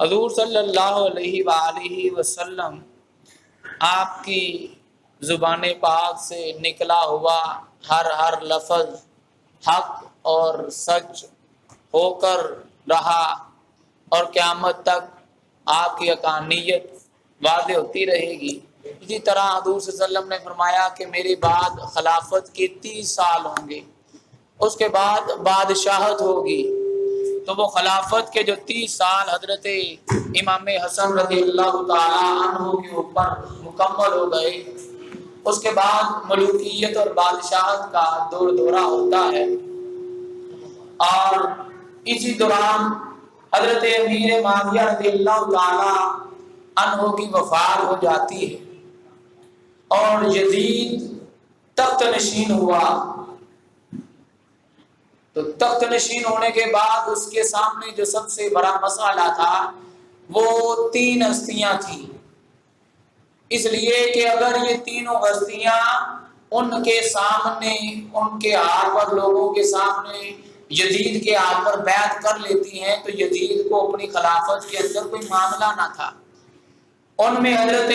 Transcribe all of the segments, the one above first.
حضور صلی اللہ علیہ وآلہ وسلم آپ کی زبان پاک سے نکلا ہوا ہر لفظ حق اور سچ ہو کر رہا اور قیامت تک آپ کی حقانیت واضح ہوتی رہے گی۔ اسی طرح حضور صلی اللہ علیہ وسلم نے فرمایا کہ میرے بعد خلافت کے 30 سال ہوں گے، اس کے بعد بادشاہت ہوگی، تو وہ خلافت کے جو 30 سال حضرت امام حسن رضی اللہ تعالیٰ عنہ کے اوپر مکمل ہو گئے، اس کے بعد ملوکیت اور بادشاہت کا دور دورہ ہوتا ہے، اور اسی دوران حضرت امیر معاویہ رضی اللہ تعالیٰ عنہ کی وفات ہو جاتی ہے اور یزید تخت نشین ہوا۔ تو تخت نشین ہونے کے بعد اس کے سامنے جو سب سے بڑا مسئلہ تھا وہ 3 ہستیاں تھیں، اس لیے کہ اگر یہ تینوں ہستیاں ان کے سامنے، ان کے ہاتھ پر، لوگوں کے سامنے یزید کے ہاتھ پر بیعت کر لیتی ہیں تو یزید کو اپنی خلافت کے اندر کوئی معاملہ نہ تھا۔ ان میں حضرت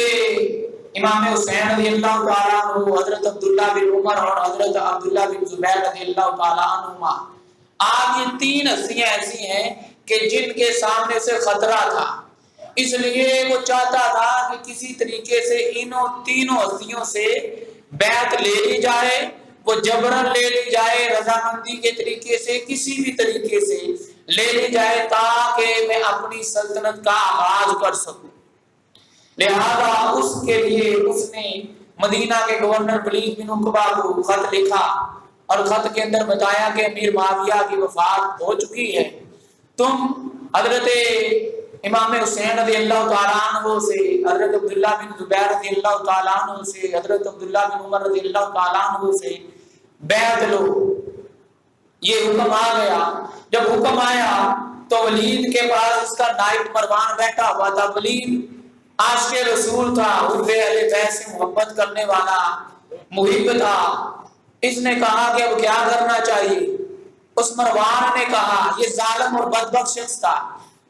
امام حسین رضی اللہ تعالیٰ عنہ، حضرت عبداللہ بن عمر اور حضرت عبداللہ بن زبیر رضی اللہ تعالیٰ عنہما، آج یہ 3 ہستیاں ایسی ہیں کہ جن کے سامنے سے خطرہ تھا، اس لیے وہ چاہتا تھا کہ کسی طریقے سے انہوں تینوں ہستیوں سے بیعت لے لی جائے، وہ جبرن لے لی جائے، رضامندی کے طریقے سے، کسی بھی طریقے سے لے لی جائے تاکہ میں اپنی سلطنت کا آغاز کر سکوں۔ لہذا اس کے لیے اس نے مدینہ کے گورنر ولید بن عقبہ کو خط لکھا اور خط کے اندر بتایا کہ امیر معاویہ کی وفات ہو چکی ہے، تم حضرت امام حسین رضی اللہ تعالیٰ عنہ سے، حضرت عبداللہ بن زبیر رضی اللہ تعالیٰ عنہ سے، حضرت عبداللہ بن عمر رضی اللہ تعالیٰ عنہ سے بیعت لو۔ یہ حکم آ گیا۔ جب حکم آیا تو ولید کے پاس اس کا نائب مروان بیٹھا ہوا تھا۔ ولید عاشق رسول تھا، حب اہل بیت سے محبت کرنے والا محب تھا۔ اس نے کہا کہ اب کیا کرنا چاہیے؟ اس مروان نے کہا، یہ ظالم اور بدبخت شخص تھا،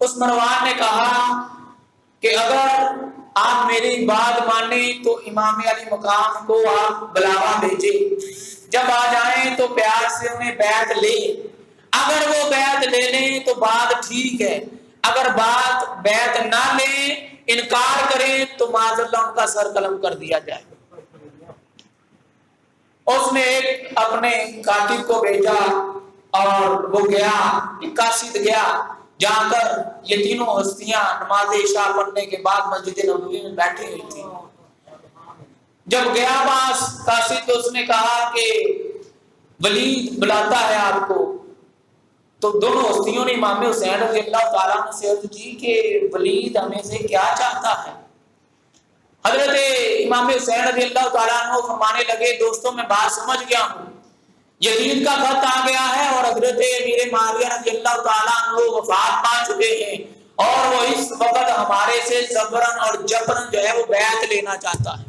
اس مروان نے کہا کہ اگر آپ میری بات مانیں تو امام علی مقام کو آپ بلاوا بھیجیں، جب آ جائیں تو پیار سے انہیں بیعت لیں، اگر وہ بیعت لے لیں تو بات ٹھیک ہے، اگر بیعت نہ لیں، انکار کریں تو معاذ اللہ ان کا سر قلم کر دیا جائے۔ اس نے ایک اپنے کاتب کو بھیجا اور وہ گیا، ایک قاصد گیا، جا کر یہ تینوں ہستیاں نماز عشاء پڑھنے کے بعد مسجد نبوی میں بیٹھی ہوئی تھی۔ جب گیا پاس قاصد تو اس نے کہا کہ ولید بلاتا ہے آپ کو۔ تو دونوں ہستیوں نے امام حسین رضی اللہ تعالیٰ عنہ سے عرض کی کہ ولید ہمیں سے کیا چاہتا ہے؟ حضرت امام حسین رضی اللہ تعالیٰ عنہ فرمانے لگے، دوستوں میں بات سمجھ گیا ہوں، یزید کا خط آ گیا ہے اور حضرت امیر معاویہ رضی اللہ تعالیٰ عنہ وفات پا چکے ہیں اور وہ اس وقت ہمارے سے زبرن اور جبرن جو ہے وہ بیعت لینا چاہتا ہے،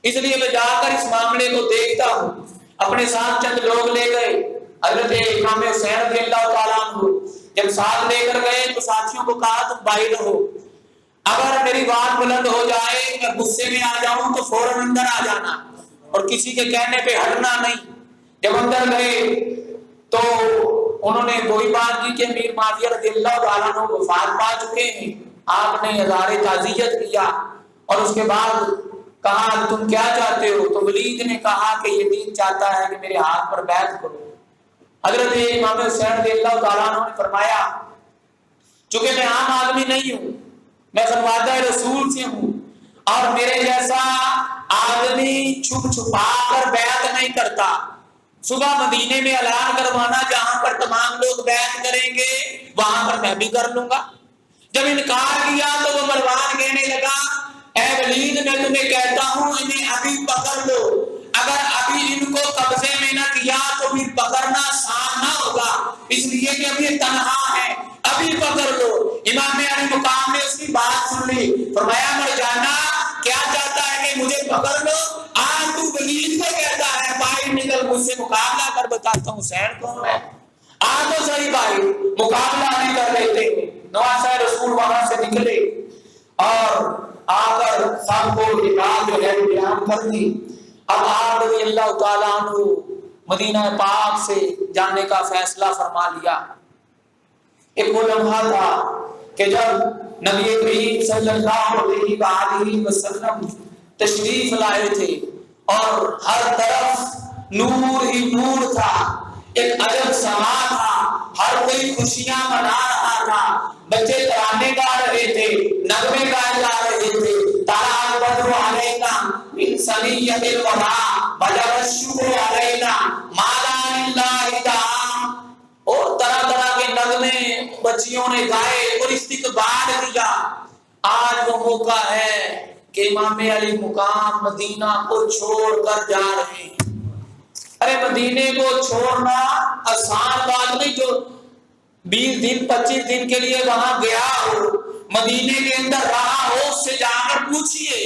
اس لیے میں جا کر اس معاملے کو دیکھتا ہوں۔ اپنے ساتھ چند لوگ لے گئے، حضرت امام حسین رضی اللہ تعالیٰ عنہ جب ساتھ لے کر گئے تو ساتھیوں کو کہا تم باہر رہو، اگر میری بات بلند ہو جائے، میں غصے میں آ جاؤں تو فوراً اندر آ جانا اور کسی کے کہنے پہ ہٹنا نہیں۔ جب اندر گئے تو انہوں نے وہی بات کی کہ امیر معاویہ رضی اللہ تعالیٰ عنہ وفات پا چکے ہیں، آپ نے اظہار تعزیت کیا اور اس کے بعد کہا تم کیا چاہتے ہو؟ تو ولید نے کہا کہ یزید چاہتا ہے کہ میرے ہاتھ پر بیعت کرو۔ حضرت امام حسین رضی اللہ تعالیٰ عنہ نے فرمایا چونکہ میں عام آدمی نہیں ہوں، میں خنوادہ رسول سے ہوں اور میرے جیسا آدمی چھپ چھپا کر بیعت نہیں کرتا، صبح مدینے میں اعلان کروانا جہاں پر تمام لوگ بیعت کریں گے وہاں پر میں بھی کر لوں گا۔ جب انکار کیا تو وہ مروان کہنے لگا اے ولید میں تمہیں کہتا ہوں انہیں ابھی پکڑ لو، اگر ابھی ان کو قبضے میں نہ کیا تو پھر پکڑنا آسان نہ ہوگا، اس لیے کہ ابھی تنہا ہے، ابھی پکڑ لو۔ امام علی مقام نے اس کی بات سن لی، فرمایا مرجانہ کیا چاہتا ہے کہ مجھے پکڑ لو؟ آج تو ولید کو کہتا ہے باہر نکل مجھ سے مقابلہ کر، بتاتا ہوں حسین کون ہے۔ آج تو صحیح بھائی مقابلہ نہیں کر لیتے، نواسہ رسول وہاں سے نکلے اور آ کر سب کو یہ بات جو ہے بیان کر دی۔ اب آپ رضی اللہ تعالیٰ عنہ مدینہ پاک سے جانے کا فیصلہ فرما لیا۔ ایک وہ لمحہ تھا کہ جب نبی کریم صلی اللہ علیہ وآلہ وسلم تشریف لائے تھے اور ہر طرف نور ہی نور تھا، ایک عجب سما تھا، ہر کوئی خوشیاں منا رہا تھا، بچے ترانے گا رہے تھے، نغمے گائے جا رہے تھے، طلع البدر علینا من ثنیۃ الوداع وجب الشکر علینا ما لا للہ تعالی، اور طرح طرح کے نغمے بچیوں نے گائے اور استقبال کیا۔ آج وہ موقع ہے کہ امام علی مقام مدینہ کو چھوڑ کر جا رہے ہیں۔ ارے مدینے کو چھوڑنا آسان بات نہیں، جو 20 دن 25 دن کے لیے وہاں گیا ہو، مدینے کے اندر رہا ہو، اس سے جا کر پوچھئے۔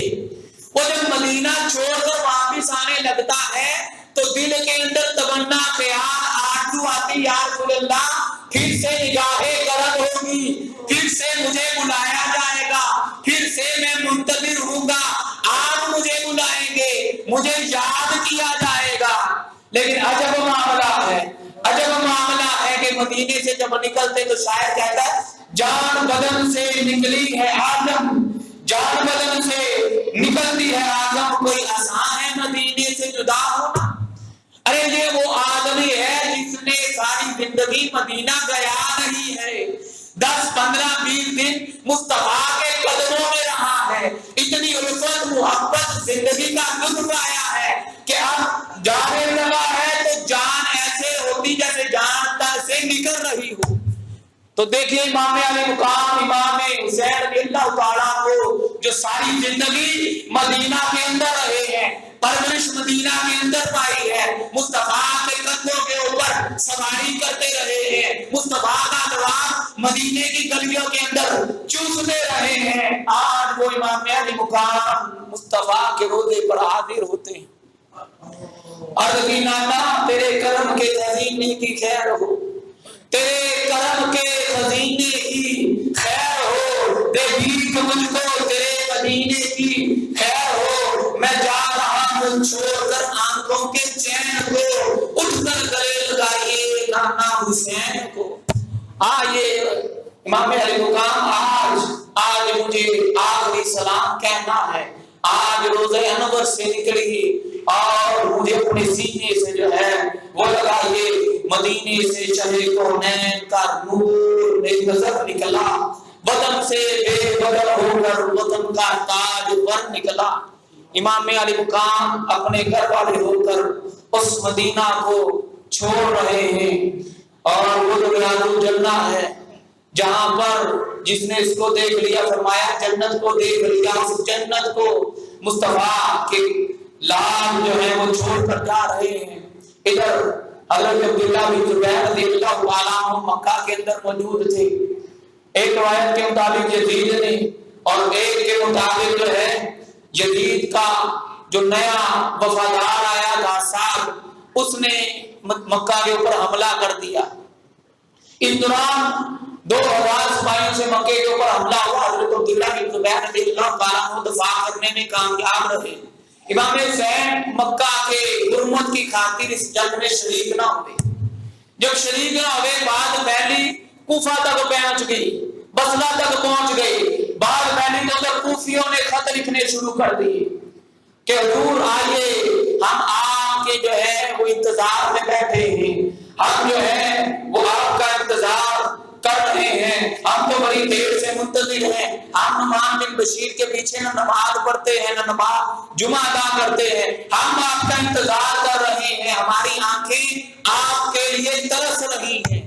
وہ جب مدینہ چھوڑ کر واپس آنے لگتا ہے تو دل کے اندر تمنا خیال آرزو آتی، یا رسول اللہ پھر سے نگاہ کرم ہوگی، پھر سے مجھے بلایا جائے گا، پھر سے میں منتظر ہوں گا، آپ مجھے بلائیں گے، مجھے یاد کیا جائے گا۔ لیکن عجب معاملہ ہے، عجب معاملہ ہے کہ مدینے سے جب نکلتے تو شاعر کہتا ہے جان بدن سے نکلی ہے آدم، جان بدن سے نکلتی ہے آدم، کوئی آسان ہے مدینے سے جدا ہونا؟ ارے یہ وہ آدمی ہے جس نے ساری زندگی مدینہ گیا نہیں ہے، 10 15 20 دن مصطفیٰ کے قدموں میں رہا ہے، اتنی الفت محبت زندگی کا لطف آیا ہے کہ اب جانے لگا ہے تو جان ایسے ہوتی جیسے جان تن سے نکل رہی ہو۔ تو دیکھیے امام علی مقام امام حسین رضی اللہ تعالیٰ کو جو ساری زندگی مدینہ کے اندر رہے ہیں، پرورش مدینہ کے اندر پائی ہے، مصطفیٰ کے قدموں کے اوپر سواری کرتے رہے ہیں، مصطفیٰ کا نواب مدینے کی گلیوں کے اندر چوستے رہے ہیں، آج وہ امام علی مقام مصطفیٰ کے روضے پر حاضر ہوتے ہیں۔ عرض کی نانا تیرے کرم کے خزینے کی خیر ہو، تیرے کرم کے خزینے کی خیر ہو، دے بھیک مجھ کو تیرے مدینے کی خیر ہو، میں جا رہا ہوں چھوڑ کر آنکھوں کے چین کو، اٹھ کر گلے لگائیے نانا حسین کو۔ آئیے امام علی مقام آج مجھے آخری سلام کہنا ہے، آج روزہ انور سے نکلی اور مجھے اپنے سینے سے جو ہے وہ لگائیے، مدینے سے شہر کونین کا نور ایک نظر نکلا، وطن سے بے بدل ہو کر وطن کا تاج ور نکلا۔ امام علی مقام اپنے گھر والے ہو کر اس مدینہ کو چھوڑ رہے ہیں، اور وہ جو ریاض الجنہ ہے جہاں پر جس نے اس کو دیکھ لیا فرمایا جنت کو دیکھ لیا، اس جنت کو مصطفیٰ کے لال جو ہے وہ چھوڑ کر جا رہے ہیں۔ ادھر حضرت عبداللہ بن زبیر رضی اللہ تعالیٰ عنہ مکہ کے اندر موجود تھے، ایک روایت کے مطابق یزید نے، اور ایک کے مطابق جو ہے یزید کا جو نیا وفادار آیا تھا سعد، اس نے مکہ کے اوپر حملہ کر دیا۔ اس دوران 2000 سپاہیوں سے مکے کے اوپر حملہ ہوا، حضرت عبداللہ بن زبیر رضی اللہ تعالیٰ عنہ دفاع کرنے میں کامیاب رہے۔ امام حسین مکہ کے حرمت کی خاطر اس جنگ میں شریک نہ ہوئے، جب شریک نہ ہوئے بات پہلی کوفہ تک پہنچ گئی، بصرہ تک پہنچ گئی، بعد پہلی تو ادھر کوفیوں نے خط لکھنے شروع کر دیے کہ حضور آئیے، ہم آپ کے جو ہے وہ انتظار میں بیٹھے ہیں، ہم جو ہے وہ آپ کا انتظار کر رہے ہیں، ہم تو بڑی دیر سے منتظر ہیں، ہم نعمان بن بشیر کے پیچھے نہ نماز پڑھتے ہیں نہ نماز جمعہ ادا کرتے ہیں، ہم آپ کا انتظار کر رہے ہیں، ہماری آنکھیں آپ کے لیے ترس رہی ہیں۔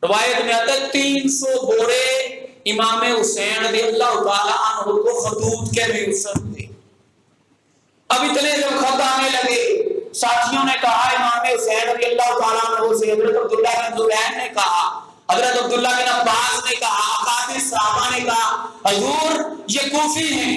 روایت میں آتا ہے 300 بورے امام حسین رضی اللہ تعالیٰ عنہ کو خطوط کے میسر ہوئے۔ اب اتنے جب خط آنے لگے، ساتھیوں نے کہا امام حسین رضی اللہ تعالیٰ عنہ سے، حضرت عبداللہ بن زبیر نے کہا، حضرت عبداللہ بن عباس نے کہا، اکابر صحابہ نے کہا، حضور یہ کوفی ہیں،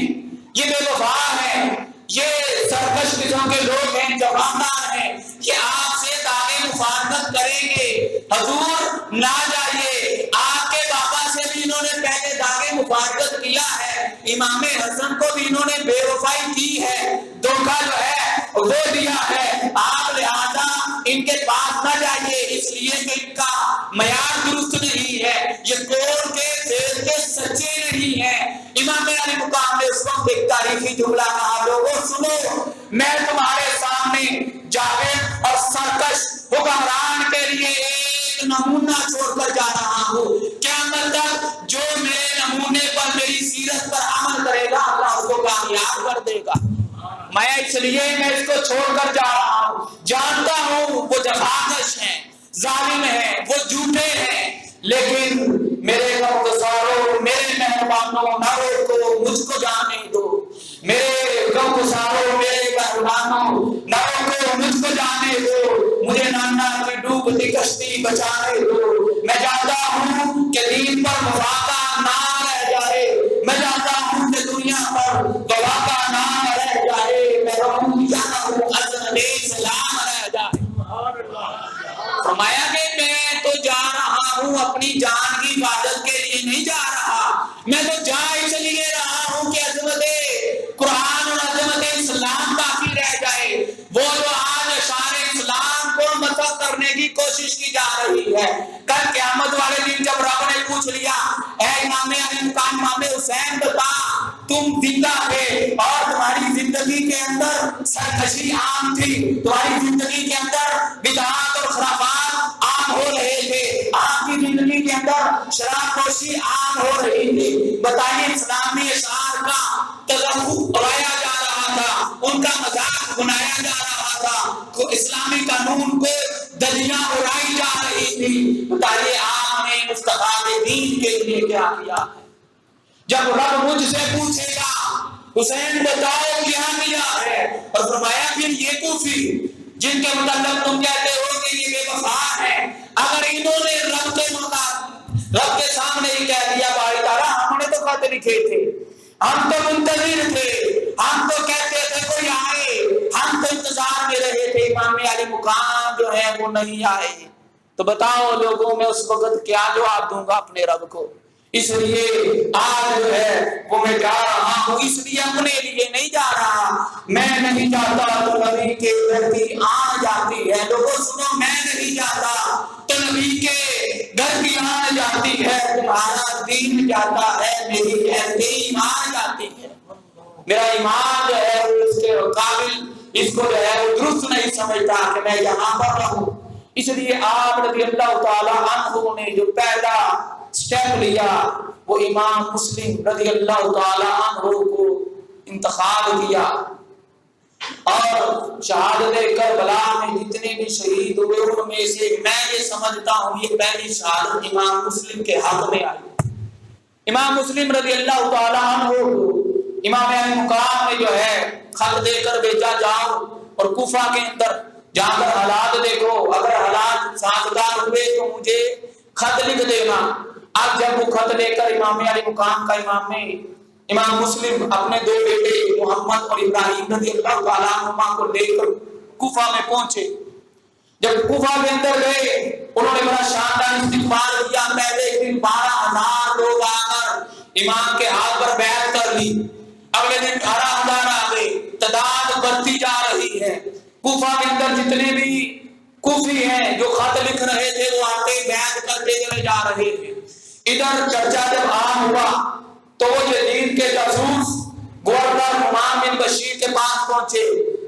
یہ بے وفا ہیں، یہ سرکش قسم کے لوگ ہیں، جوانان ہیں، یہ آپ سے دعوے مفارقت کریں گے، حضور نہ جائیے، آپ کے بابا سے بھی انہوں نے پہلے آگے مفارقت کیا ہے، امام حسن کو بھی انہوں نے بے وفائی کی ہے، دھوکہ جو ہے وہ دیا ہے، آپ لہذا ان کے پاس نہ جائیے، اس لیے کہ ان کا معیار درست نہیں ہے، یہ کور کے دل کے سچے نہیں ہیں۔ امام علی مقام نے اس وقت ایک تاریخی جملہ کہا، لوگوں سنو، میں تمہارے سامنے جاوید اور سرکش حکمران کے لیے ایک نمونہ چھوڑ کر جا رہا ہوں، قیامت تک جو میرے نمونے پر، میری سیرت پر عمل کرے گا اللہ اس کو کامیاب کر دے گا۔ میں اس لیے میں اس کو چھوڑ کر جا رہا ہوں، جانتا ہوں وہ جفاکش ہیں، ظالم ہیں، وہ جھوٹے ہیں، لیکن میرے غمگساروں، میرے مہربانوں، نہ روکو، مجھ کو جانے دو، میرے غمگساروں، میرے مہربانوں، نہ روکو، مجھ کو جانے دو، مجھے نانا کی ڈوبتی کشتی بچانے دو۔ میں جانتا ہوں کہ دین پر وفا نہ رہ جائے، میں جانتا ہوں کہ دنیا پر وفا کا نام رہ جائے، میں جانتا ہوں عظمت اسلام رہ جائے۔ فرمایا کہ میں تو جا رہا ہوں اپنی جان کی حفاظت کے لیے نہیں جا رہا، میں تو جا اس لیے رہا ہوں کہ عظمت قرآن اور عظمت اسلام باقی رہ جائے۔ وہ جو آج اشعار اسلام کو مسخ کرنے کی کوشش کی جا رہی ہے، کل قیامت والے دن جب رب نے پوچھ لیا اے امام علی مقام امام حسین بتا تم زندہ تھے اور تمہاری زندگی کے اندر سرکشی عام تھی، تمہاری زندگی کے اندر بدعات اور خرافات عام ہو رہے تھے، آپ کی زندگی کے اندر شراب نوشی عام ہو رہی تھی، بتائیے اسلامی اشعار کا تضخم اڑایا جا رہا تھا، ان کا مذاق بنایا جا رہا تھا، اسلامی قانون کو دلیاں اڑائی جا رہی تھی، بتائیے آپ نے مصطفیٰ کے دین کے لیے کیا کیا؟ جب رب مجھ سے پوچھے گا حسین بتاؤ کیا کیا ہے، اور فرمایا پھر یہ کوفی جن کے متعلق تم کہتے ہو کہ یہ بے وفا ہے، اگر انہوں نے رب کے سامنے ہی کہہ دیا بھائی تعالیٰ ہم نے تو خط لکھے تھے، ہم تو منتظر تھے، ہم تو کہتے تھے کوئی آئے، ہم تو انتظار میں رہے تھے، امام علی مقام جو ہے وہ نہیں آئے، تو بتاؤ لوگوں میں اس وقت کیا جواب دوں گا اپنے رب کو؟ اس لیے آج جو ہے وہ میں جا رہا ہوں، اس لیے اپنے لیے نہیں جا رہا، میں نہیں جاتا تو نبی کے گھر کی آن جاتی ہے، لوگوں سنو میں نہیں جاتا تو نبی کے گھر کی آن جاتی ہے، تمہارا دین جاتا ہے، میری ایمان جاتی ہے، میرا ایمان جو ہے اس کے قابل اس کو جو ہے وہ درست نہیں سمجھتا کہ میں یہاں پر رہوں، اس لیے آپ رضی اللہ تعالیٰ عنہ نے جو پہلا سٹیپ لیا وہ امام مسلم رضی اللہ تعالیٰ عنہ کو انتخاب کیا، اور شہادت کربلا میں جتنے بھی شہید ہوئے ان میں سے میں یہ سمجھتا ہوں یہ پہلی شہادت امام مسلم کے حق میں آئی۔ امام مسلم رضی اللہ تعالیٰ عنہ کو امام علی مقام نے جو ہے خط دے کر بھیجا جاؤ اور کوفہ کے اندر جا کر حالات دیکھو، اگر حالات سازگار ہوئے تو مجھے خط لکھ دینا۔ اب جب وہ خط لے کر امام علی مقام کا امام مسلم اپنے دو بیٹے محمد اور ابراہیم رضی اللہ تعالیٰ عنہما کو لے کر کوفہ میں پہنچے، جب کوفہ کے اندر گئے انہوں نے بڑا شاندار استقبال کیا، پہلے دن 12,000 لوگ آ کر امام کے ہاتھ پر بیعت کر لی، اگلے دن 18,000 آ گئے، تعداد بڑھتی جا رہی ہے، کوفہ کے اندر جتنے بھی کوفی ہیں جو خط لکھ رہے تھے وہ آتے بیعت کرتے چلے جا رہے تھے۔ ادھر چرچا جب عام ہوا تو وہ یزید کے جاسوس گورنر نعمان بن بشیر کے پاس پہنچے،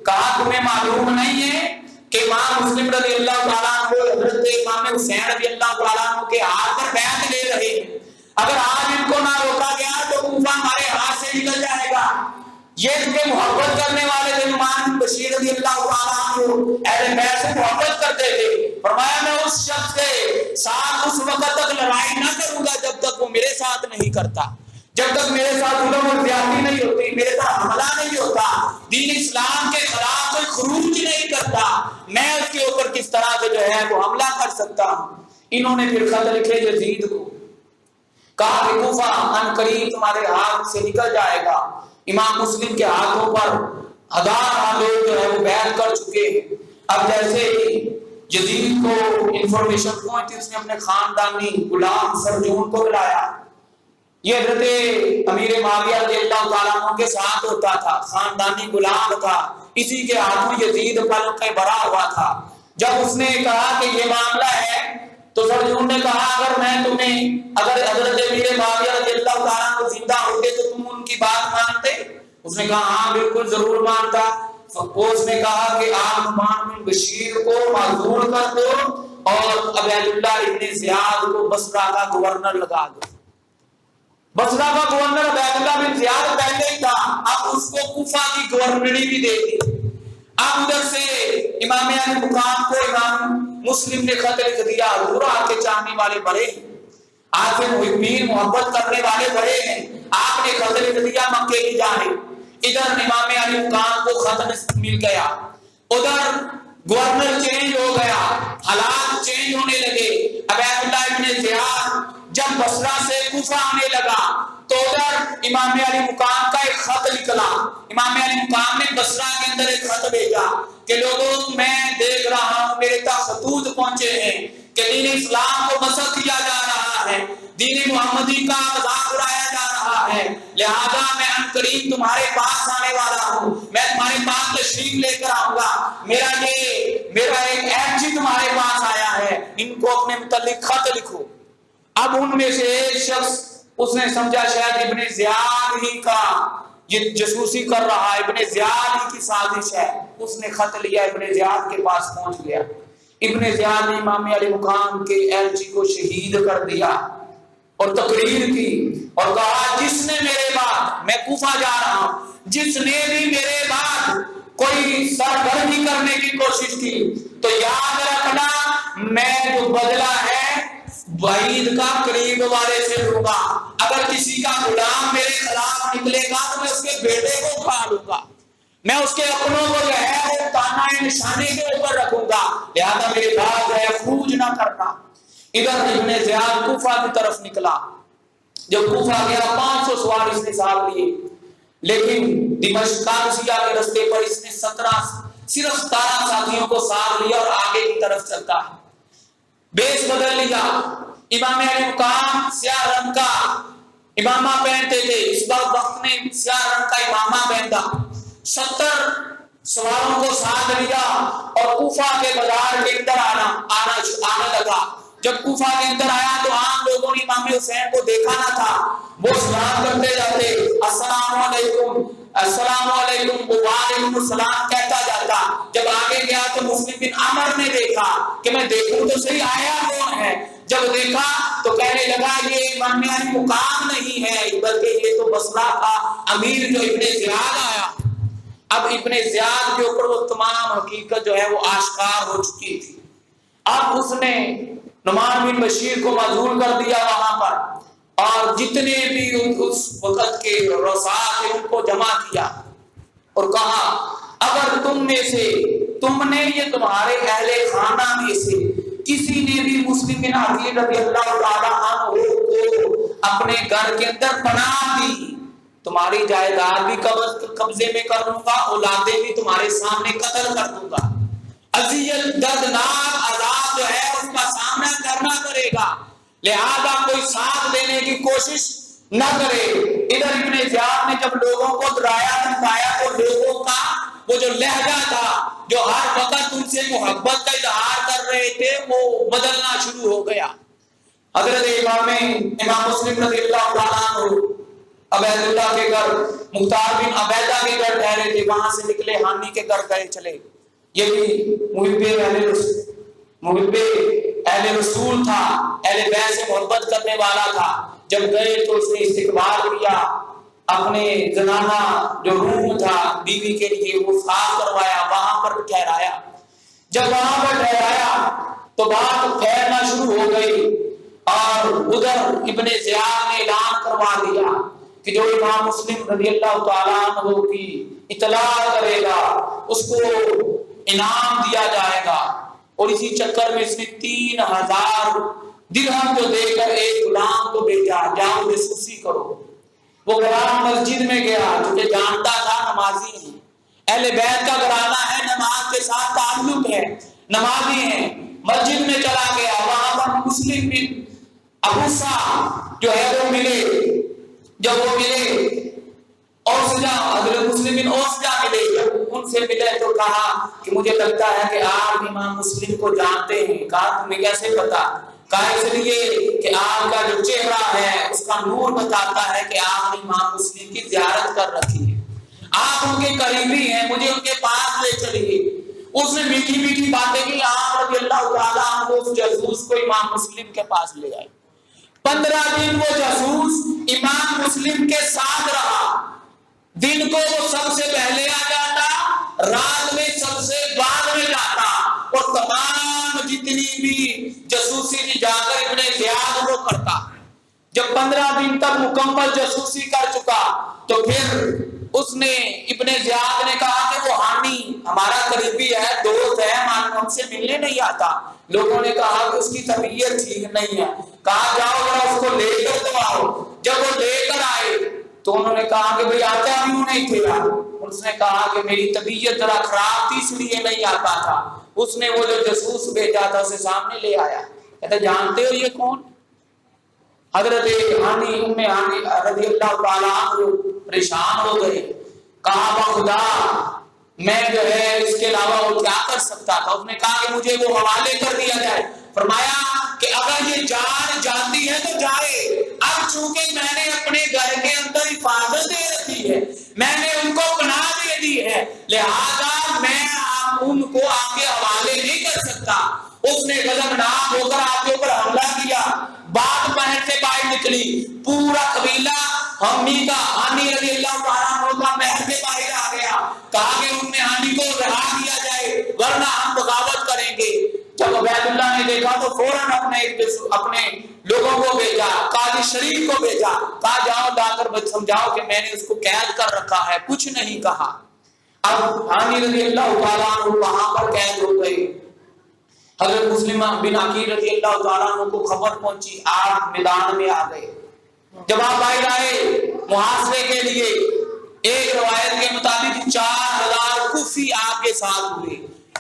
کہا تمہیں معلوم نہیں ہے کہ امام مسلم رضی اللہ تعالیٰ عنہ حضرت امام حسین رضی اللہ تعالیٰ عنہ کے ہاتھ پر بیعت لے رہے ہیں، اگر آج ان کو نہ روکا گیا تو کوفہ ہمارے ہاتھ سے نکل جائے گا۔ یہ ان کے محبت کرنے والے تھے، نعمان بن بشیر رضی اللہ تعالیٰ عنہ اہل بیت سے محبت کرتے تھے، فرمایا میں اس شخص کے ساتھ اس وقت تک لڑائی نہ کروں گا جب تک وہ میرے ساتھ نہیں کرتا، جب تک میرے ساتھ ظلم اور زیادتی نہیں ہوتی، میرے پر حملہ نہیں ہوتا، دین اسلام کے خلاف کوئی خروج نہیں کرتا، میں اس کے اوپر کس طرح سے جو ہے وہ حملہ کر سکتا ہوں۔ انہوں نے پھر خط لکھے یزید کو، کہا کہ کوفہ عنقریب تمہارے ہاتھ سے نکل جائے گا، امام مسلم کے ہاتھوں پر 1000 لوگ جو ہے وہ بیعت کر چکے ہیں۔ اب جیسے ہی یزید کو انفارمیشن پہنچی اس نے اپنے خاندانی غلام سرجون کو بلایا، یہ حضرت امیر معاویہ رضی اللہ تعالیٰ عنہ کے ساتھ ہوتا تھا، خاندانی غلام تھا، اسی کے ہاتھوں یزید پلک بھرا ہوا تھا۔ جب اس نے کہا کہ یہ معاملہ ہے تو سرجون نے کہا اگر حضرت امیر معاویہ رضی اللہ تعالیٰ عنہ زندہ ہوتے تو تم ان کی بات مانتے؟ اس نے کہا ہاں بالکل ضرور مانتا۔ اس نے کہا کہ آپ نعمان بن بشیر کو معذور کر دو اور عبید اللہ ابن زیاد کو بصرہ کا گورنر لگا دو۔ بصرہ کا گورنر عبید اللہ بن زیاد پہلے ہی تھا، اب اس کو کوفہ کی گورنری بھی دے دی۔ اب ادھر سے امام علی مقام کو امام مسلم نے خط لکھ دیا، حضور آپ کے چاہنے والے بڑے ہیں، آپ کے محبین محبت کرنے والے بڑے ہیں، آپ نے خط لکھ دیا مکے کی جانب۔ ادھر امام علی مقام کو خط مل گیا، ادھر گورنر چینج ہو گیا، حالات چینج ہونے لگے۔ عبید اللہ ابن زیاد جب بصرہ سے کوفہ آنے لگا تو ادھر امام علی مقام کا ایک خط نکلا۔ امام علی مقام نے بصرہ کے اندر ایک خط بھیجا کہ لوگوں میں دیکھ رہا ہوں میرے تک خطوط پہنچے ہیں کہ دین اسلام کو مسخ کیا جا رہا ہے، دین محمدی کا مذاق اڑایا جا رہا ہے، لہذا میں عنقریب تمہارے پاس آنے والا ہوں، میں تمہارے پاس تشریف لے کر آؤں گا، میرا ایک ایجنٹ تمہارے پاس آیا ہے، ان کو اپنے متعلق خط لکھو۔ اب ان میں سے ایک شخص اس نے سمجھا شاید ابن زیاد ہی کا یہ جاسوسی کر رہا ہے، ابن زیاد ہی کی سازش ہے، اس نے خط لیا، ابن زیاد کے پاس پہنچ گیا۔ ابن زیاد نے امام علی مقام کے ایلچی کو شہید کر دیا اور تقریر کی اور کہا جس نے میرے بعد، میں کوفہ جا رہا ہوں، جس نے بھی میرے بعد کوئی سرگرمی کرنے کی کوشش کی تو یاد رکھنا میں جو بدلہ ہے وعید کا قریب والے سے لوں گا۔ اگر کسی کا غلام میرے خلاف نکلے گا تو میں اس کے بیٹے کو کھا لوں گا، میں اس کے اپنوں کو جو ہے وہ تانا نشانے کے اوپر رکھوں گا، لہذا میرے بعد جو ہے خروج نہ کرنا۔ ادھر ابن زیاد کوفہ کی طرف نکلا، جب کوفہ گیا 500 سوار اس نے ساتھ لیے، لیکن دمشق قادسیہ کے رستے پر اس نے صرف 17 ساتھیوں کو ساتھ لیا اور آگے کی طرف چلتا ہے۔ بیس بدل لیا، امام علی مقام سیاہ رنگ کا امامہ پہنتے تھے، اس وقت نے سیاہ رنگ کا امامہ پہنا، 70 سواروں کو ساتھ لیا اور کوفہ کے بازار کے اندر آنا لگا۔ جب کوفہ کے اندر آیا تو عام لوگوں نے امام حسین کو دیکھا نہ تھا، وہ سلام کرتے جاتے، السلام علیکم السلام علیکم، وعلیکم السلام کہتا جاتا۔ جب آگے گیا تو مسلم بن عمر نے دیکھا کہ میں دیکھوں تو صحیح آیا کون ہے، جب دیکھا تو کہنے لگا یہ امام علی مقام نہیں ہے بلکہ یہ تو بصرہ کا امیر جو ابن زیاد آیا۔ اب ابن زیاد کے اوپر وہ تمام حقیقت جو ہے وہ آشکار ہو چکی تھی۔ اب اس نے نعمان بن بشیر کو معزول کر دیا وہاں پر، اور جتنے بھی اس وقت کے رؤساء تھے ان کو جمع کیا اور کہا اگر تم نے یہ تمہارے اہل خانہ میں سے کسی نے بھی مسلم بن عقیل رضی اللہ تعالیٰ عنہ کو اپنے گھر کے اندر پناہ دی، تمہاری جائیداد بھی قبضے میں کر لوں گا، اولادیں بھی تمہارے سامنے قتل کر دوں گا۔ اذیت دردناک عذاب جو ہے اس کا سامنا کرنا پڑے گا، لہذا کوئی ساتھ دینے کی کوشش نہ کرے۔ ادھر ابن زیاد نے جب لوگوں کو ڈرایا دھمکایا تو لوگوں کا وہ جو لہجہ تھا جو ہر وقت ان سے محبت کا اظہار کر رہے تھے وہ بدلنا شروع ہو گیا۔ حضرت امام مسلم رضی اللہ تعالیٰ عنہ عبید اللہ کے گھر مختار بن عبیدہ کے گھر ٹھہرے تھے، وہاں سے نکلے ہانی کے گھر گئے چلے، یہ بھی محب اہل رسول تھا، اہل بیت سے محبت کرنے والا تھا۔ جب گئے تو اس نے استقبال کیا، اپنے زنانہ جو روم تھا بیوی کے لیے وہ صاف کروایا، وہاں پر ٹھہرایا۔ جب وہاں پر ٹھہرایا تو بات پھیلنا شروع ہو گئی اور ادھر ابن زیاد نے اعلان کروا دیا کہ جو امام مسلم رضی اللہ تعالیٰ عنہ کی اطلاع کرے گا اس کو انعام دیا جائے گا، اور اسی چکر میں اس نے 3000 درہم کو دے کر ایک غلام کو بھیجا، جاؤ جاسوسی کرو۔ وہ غلام مسجد میں گیا کیونکہ جانتا تھا نمازی ہیں، اہل بیت کا گھرانہ ہے، نماز کے ساتھ تعلق ہے، نمازی ہیں، مسجد میں چلا گیا، وہاں پر مسلم بن ابوسا جو ہے وہ ملے، جب وہ ملے اوسجا، حضرت مسلم بن اوسجا ملے، جب ان سے ملے تو کہا کہ مجھے لگتا ہے کہ آپ امام مسلم کو جانتے ہیں۔ کہا تمہیں کیسے پتا؟ کہا اس لیے کہ آپ کا جو چہرہ ہے اس کا نور بتاتا ہے کہ آپ نے امام مسلم کی زیارت کر رکھی ہے، آپ ان کے قریبی ہیں، مجھے ان کے پاس لے چلیے۔ اس نے میٹھی میٹھی باتیں کی، آپ رضی اللہ تعالیٰ عنہ اس جاسوس کو امام مسلم کے پاس لے آئے۔ 15 دن وہ جاسوس امام مسلم کے ساتھ رہا، دن کو وہ سب سے پہلے آ جاتا، رات میں سب سے بعد میں جاتا، اور تمام جتنی بھی جاسوسی کی جا کر ابن زیاد وہ کرتا۔ جب 15 دن تک مکمل جاسوسی کر چکا تو پھر اس نے ابن زیاد نے کہا کہ وہ حامی ہمارا قریبی ہے، دوست ہے، ہم سے ملنے نہیں آتا۔ لوگوں نے کہا کہ اس کی طبیعت ٹھیک نہیں ہے، کہا جاؤ ذرا اس کو لے کر تو آؤ۔ جب وہ لے کر آئے تو انہوں نے کہا کہ بھئی آتا کیوں نہیں تھا؟ اس نے کہا کہ میری طبیعت ذرا خراب تھی اس لیے نہیں آتا تھا۔ اس نے وہ جو جاسوس بھیجا تھا اسے سامنے لے آیا، کہتا جانتے ہو یہ کون؟ حضرت ہانی ام ہانی رضی اللہ تعالیٰ عنہ پریشان ہو گئے، کہا بخدا میں جو ہے اس کے علاوہ وہ کیا کر سکتا تھا؟ اس نے کہا کہ مجھے وہ حوالے کر دیا جائے۔ فرمایا کہ اگر یہ جان جاتی ہے تو جائے، اب چونکہ میں نے اپنے گھر کے اندر حفاظت دے رکھی ہے، میں نے ان کو پناہ دے دی ہے، لہذا میں ان کو آپ کے حوالے نہیں کر سکتا۔ اس نے غضبناک ہو کر آپ کے اوپر حملہ کیا، بات پہن سے باہر نکلی، پورا قبیلہ ہمی کا ہانی رضی اللہ تعالیٰ عنہ کا محل سے باہر آ گیا، کہا کہ ان میں ہانی کو رہا دیا جائے ورنہ ہم بغاوت کریں گے۔ جب عبید اللہ نے دیکھا تو فوراً اپنے لوگوں کو بھیجا، قاضی شریف کو بھیجا، کہا جاؤ لا کر سمجھاؤ کہ میں نے اس کو قید کر رکھا ہے، کچھ نہیں کہا۔ اب ہانی رضی اللہ تعالیٰ عنہ وہاں پر قید ہو گئے۔ حضرت مسلم بن عقیل رضی اللہ تعالیٰ عنہ کو خبر پہنچی، آپ میدان میں آ گئے۔ جب آپ باہر آئے محاصرے کے لیے، ایک روایت کے مطابق 4000 کوفی آپ کے ساتھ ہوئے،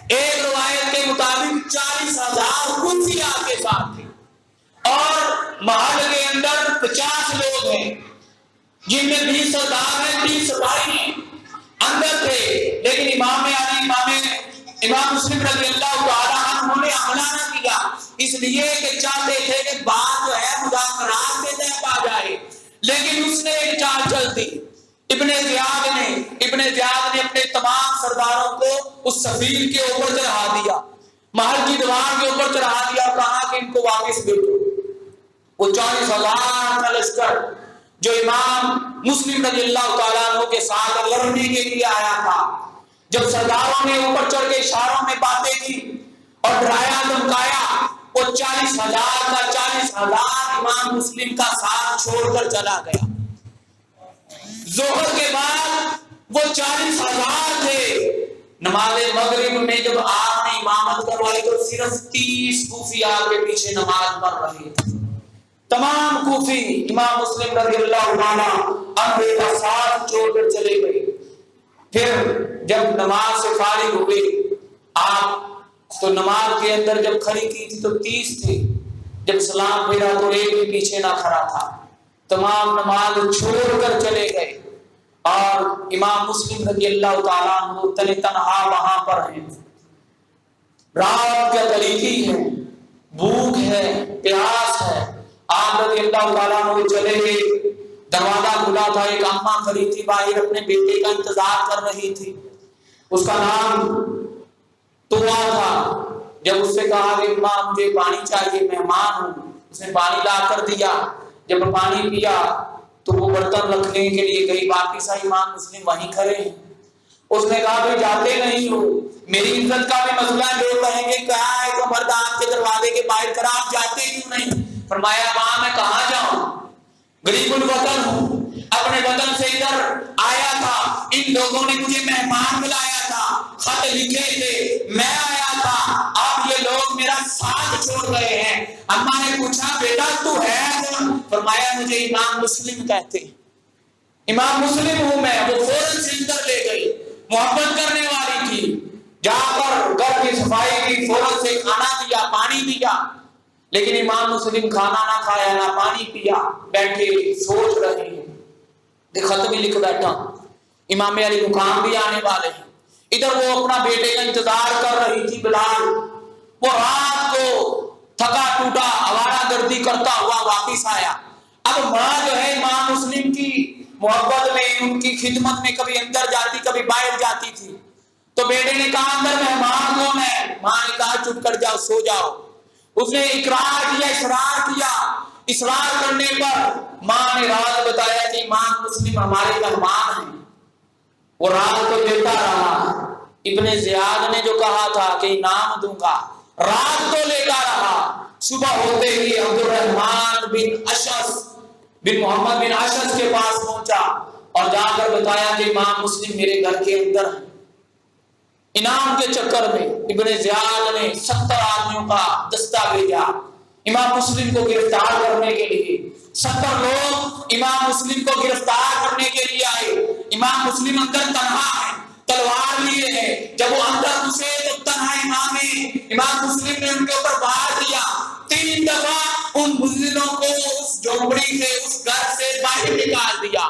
ایک روایت کے مطابق 40,000 کوفی آپ کے ساتھ تھے، اور محل کے اندر 50 لوگ ہیں جن میں 20 سردار ہیں، 30 سپاہی ہیں اندر تھے، لیکن امام مسلم رضی اللہ تعالیٰ عنہ نے حملہ نہ کیا، اس لیے کہ چاہتے تھے کہ بات جو ہے مذاکرات سے طے پا جائے، لیکن اس نے ایک چال چل دی۔ ابن زیاد نے اپنے تمام سرداروں کو اس سفیر کے اوپر چڑھا دیا، محل کی دیوار کے اوپر چڑھا دیا، کہا کہ ان کو واپس بھیجو۔ وہ 40,000 کا لشکر جو امام مسلم رضی اللہ تعالیٰ عنہ کے ساتھ لڑنے کے لیے آیا تھا، جب سرداروں نے اوپر چڑھ کے اشاروں میں باتیں کی اور ڈرایا دھمکایا، وہ 40,000 کا 40,000 امام مسلم کا ساتھ چھوڑ کر چلا گیا۔ ظہر کے بعد وہ 40,000 تھے، نماز مغرب میں جب آپ نے امامت کروائی تو صرف 30 کوفی آپ کے پیچھے نماز پڑھ رہے تھے، تمام کوفی امام مسلم رضی اللہ عنہ کا ساتھ چھوڑ کر چلے گئے۔ پھر جب نماز سے فارغ ہوئے آپ تو نماز کے اندر جب کھڑی کی تھی تو 30 تھے، جب سلام پھیرا تو ایک بھی پیچھے نہ کھڑا تھا، تمام نماز چھوڑ کر چلے گئے، اور امام مسلم رضی اللہ تعالیٰ عنہ تنہا وہاں پر ہیں، رات کا تاریکی ہے، بھوک ہے، پیاس ہے، آپ رضی اللہ تعالیٰ عنہ چلے گئے، دروازہ کھلا تھا، ایک اماں کھڑی تھی باہر اپنے بیٹے کا انتظار کر رہی تھی، اس کا نام توا تھا۔ جب اس سے کہا کہ اماں مجھے پانی چاہیے، مہمان ہوں، اس نے پانی لا کر دیا، جب پانی پیا تو وہ برتن رکھنے کے لیے گئی، باقی سارے امام مسلم وہیں کھڑے ہیں۔ اس نے کہا کہ جاتے نہیں ہو، میری عزت کا بھی مسئلہ ہے، لوگ کہیں گے کیا ہے تو مرد آپ کے دروازے کے باہر کر، آپ جاتے کیوں نہیں؟ فرمایا ماں میں کہاں جاؤں، غریب الوطن ہوں، اپنے وطن سے ادھر آیا تھا، ان لوگوں نے مجھے مہمان بلایا تھا، خط لکھے تھے، میں آیا تھا، اب یہ لوگ میرا ساتھ چھوڑ رہے ہیں۔ اماں نے پوچھا بیٹا تو ہے کون؟ فرمایا مجھے امام مسلم کہتے ہیں، امام مسلم ہوں میں۔ وہ فوراً سے اندر لے گئی، محبت کرنے والی تھی، جا کر گھر کی صفائی کی، فوراً سے کھانا دیا، پانی دیا، لیکن امام مسلم کھانا نہ کھایا نہ پانی پیا، بیٹھے سوچ رہے ہیں۔ خط بھی لکھ بیٹھا ہوں، امام علی مقام بھی آنے والے ہیں۔ ادھر وہ اپنا بیٹے کا انتظار کر رہی تھی بلال، وہ رات کو تھکا ٹوٹا آوارہ گردی کرتا ہوا واپس آیا۔ اب ماں جو ہے امام مسلم کی محبت میں، ان کی خدمت میں کبھی اندر جاتی کبھی باہر جاتی تھی، تو بیٹے نے کہا اندر مہمان کون ہے؟ ماں نے کہا چپ کر جاؤ، سو جاؤ۔ اس نے اقرار کیا، اصرار کیا، اصرار کرنے پر ماں نے راز بتایا کہ امام مسلم ہمارے مہمان ہیں۔ وہ رات کو لیتا رہا، ابن زیاد نے جو کہا تھا کہ انعام دوں گا، رات کو لیتا رہا۔ صبح ہوتے ہی عبد الرحمن بن اشعث بن محمد بن اشعث کے پاس پہنچا اور جا کر بتایا کہ امام مسلم میرے گھر کے اندر ہیں۔ انعام کے چکر میں ابن زیاد نے 70 آدمیوں کا دستہ بھیجا امام مسلم کو گرفتار کرنے کے لیے۔ 70 لوگ امام مسلم کو گرفتار کرنے کے لیے آئے۔ امام مسلم اندر تنہا ہے، تلوار لیے ہیں۔ جب وہ اندر گھسے تو تنہا امام مسلم نے ان کے اوپر وار کیا۔ 3 دفعہ ان بزدلوں کو اس جھونپڑی سے، اس گھر سے باہر نکال دیا۔